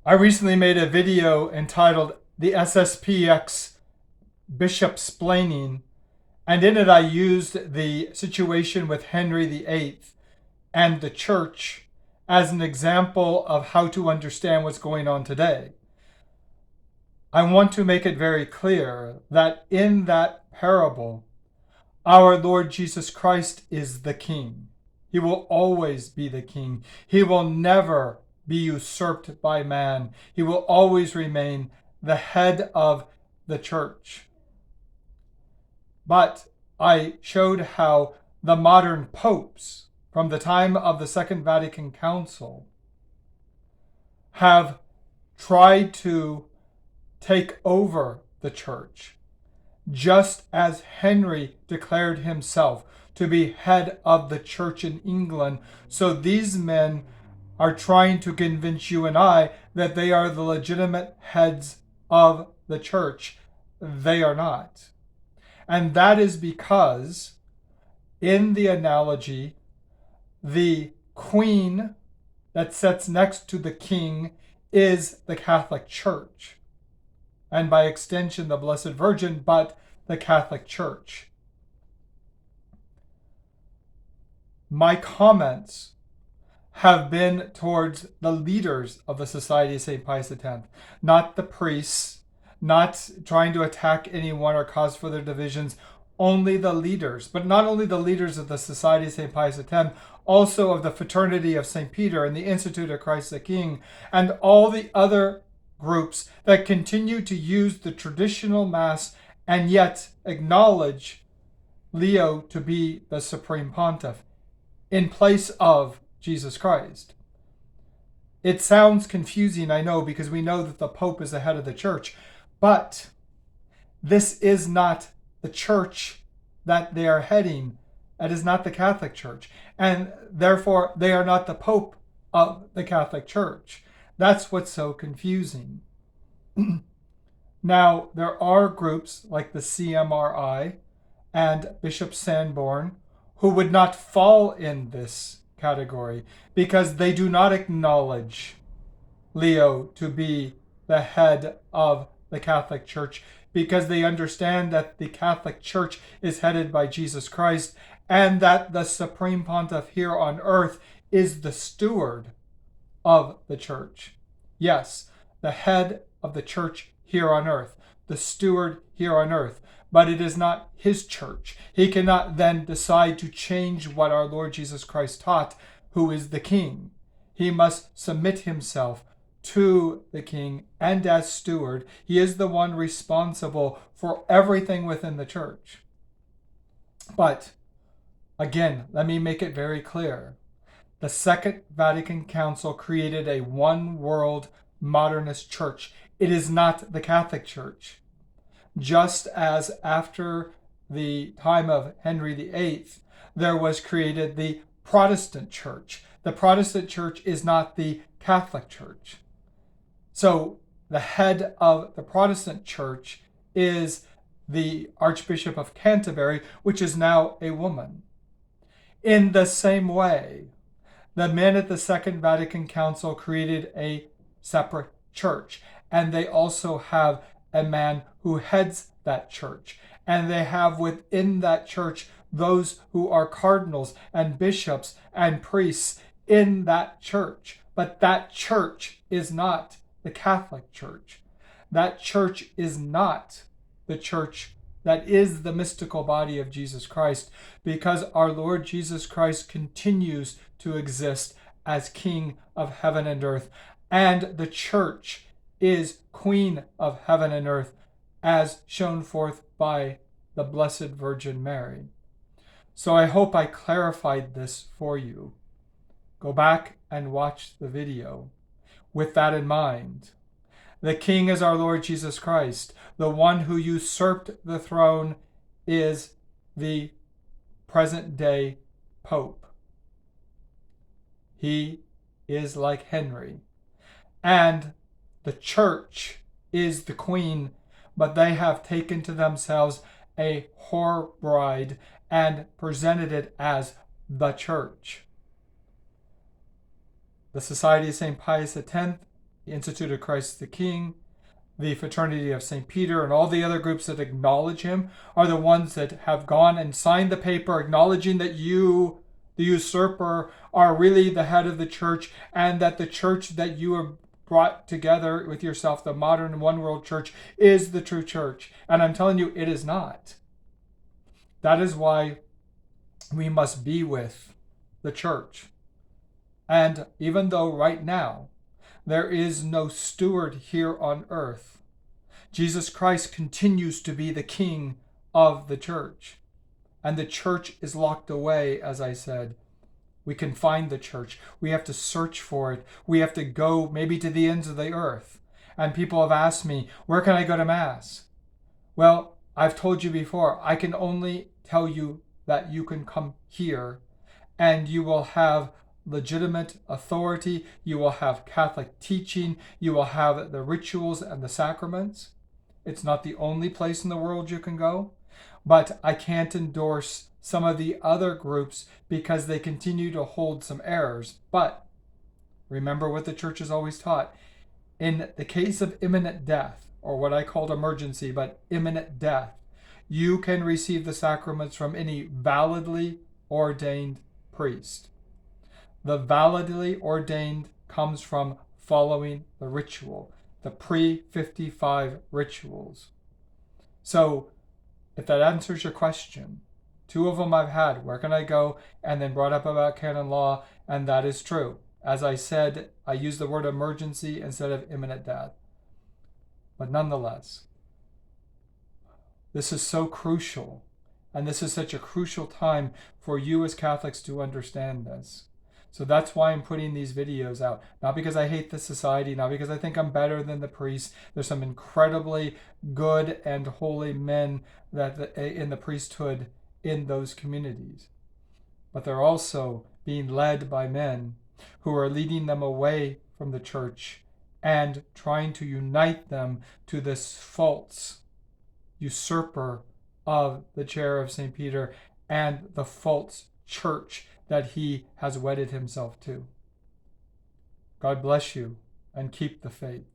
I recently made a video entitled The SSPX Bishop-Slaning, and in it I used the situation with Henry VIII and the church as an example of how to understand what's going on today. I want to make it very clear that in that parable, our Lord Jesus Christ is the King. He will always be the King. He will never be usurped by man. He will always remain the head of the church. But I showed how the modern popes, from the time of the Second Vatican Council, have tried to take over the church, just as Henry declared himself to be head of the church in England. So these men are trying to convince you and I that they are the legitimate heads of the church. They are not. And that is because, in the analogy, the queen that sits next to the king is the Catholic Church, and by extension the Blessed Virgin, but the Catholic Church. My comments have been towards the leaders of the Society of St. Pius X, not the priests, not trying to attack anyone or cause further divisions, only the leaders. But not only the leaders of the Society of St. Pius X, also of the Fraternity of St. Peter and the Institute of Christ the King, and all the other groups that continue to use the traditional Mass and yet acknowledge Leo to be the Supreme Pontiff in place of Jesus Christ. It sounds confusing, I know, because we know that the Pope is the head of the church, but this is not the church that they are heading. It is not the Catholic Church, and therefore they are not the Pope of the Catholic Church. That's what's so confusing. Now, there are groups like the CMRI and Bishop Sanborn who would not fall in this category because they do not acknowledge Leo to be the head of the Catholic Church, because they understand that the Catholic Church is headed by Jesus Christ and that the Supreme Pontiff here on earth is the steward of the church. Yes, the head of the church here on earth, the steward here on earth, but it is not his church. He cannot then decide to change what our Lord Jesus Christ taught, who is the King. He must submit himself to the King, and as steward, he is the one responsible for everything within the church. But again, let me make it very clear. The Second Vatican Council created a one-world modernist church. It is not the Catholic Church. Just as after the time of Henry VIII, there was created the Protestant Church. The Protestant Church is not the Catholic Church. So the head of the Protestant Church is the Archbishop of Canterbury, which is now a woman. In the same way, the men at the Second Vatican Council created a separate church, and they also have a man who heads that church, and they have within that church those who are cardinals and bishops and priests in that church. But that church is not the Catholic Church. That church is not the church that is the mystical body of Jesus Christ, because our Lord Jesus Christ continues to exist as King of heaven and earth, and the church is Queen of heaven and earth, as shown forth by the Blessed Virgin Mary. So I hope I clarified this for you. Go back and watch the video with that in mind. The King is our Lord Jesus Christ. The one who usurped the throne is the present-day Pope. He is like Henry. And the church is the queen, but they have taken to themselves a whore bride and presented it as the church. The Society of St. Pius X the Institute of Christ the King, the Fraternity of St. Peter, and all the other groups that acknowledge him are the ones that have gone and signed the paper acknowledging that you, the usurper, are really the head of the church, and that the church that you have brought together with yourself, the modern one world church, is the true church. And I'm telling you, it is not. That is why we must be with the church. And even though right now there is no steward here on earth, Jesus Christ continues to be the King of the church. And the church is locked away, as I said. We can find the church. We have to search for it. We have to go maybe to the ends of the earth. And people have asked me, where can I go to Mass? Well, I've told you before, I can only tell you that you can come here and you will have legitimate authority. You will have Catholic teaching. You will have the rituals and the sacraments. It's not the only place in the world you can go, but I can't endorse some of the other groups because they continue to hold some errors. But remember what the church has always taught. In the case of imminent death, or what I called emergency, but imminent death, you can receive the sacraments from any validly ordained priest. The validly ordained comes from following the ritual, the pre-55 rituals. So, if that answers your question, 2 of them I've had, where can I go, and then brought up about canon law, and that is true. As I said, I use the word emergency instead of imminent death. But nonetheless, this is so crucial, and this is such a crucial time for you as Catholics to understand this. So that's why I'm putting these videos out. Not because I hate the society, not because I think I'm better than the priests. There's some incredibly good and holy men that in the priesthood in those communities. But they're also being led by men who are leading them away from the church and trying to unite them to this false usurper of the chair of St. Peter and the false church that he has wedded himself to. God bless you and keep the faith.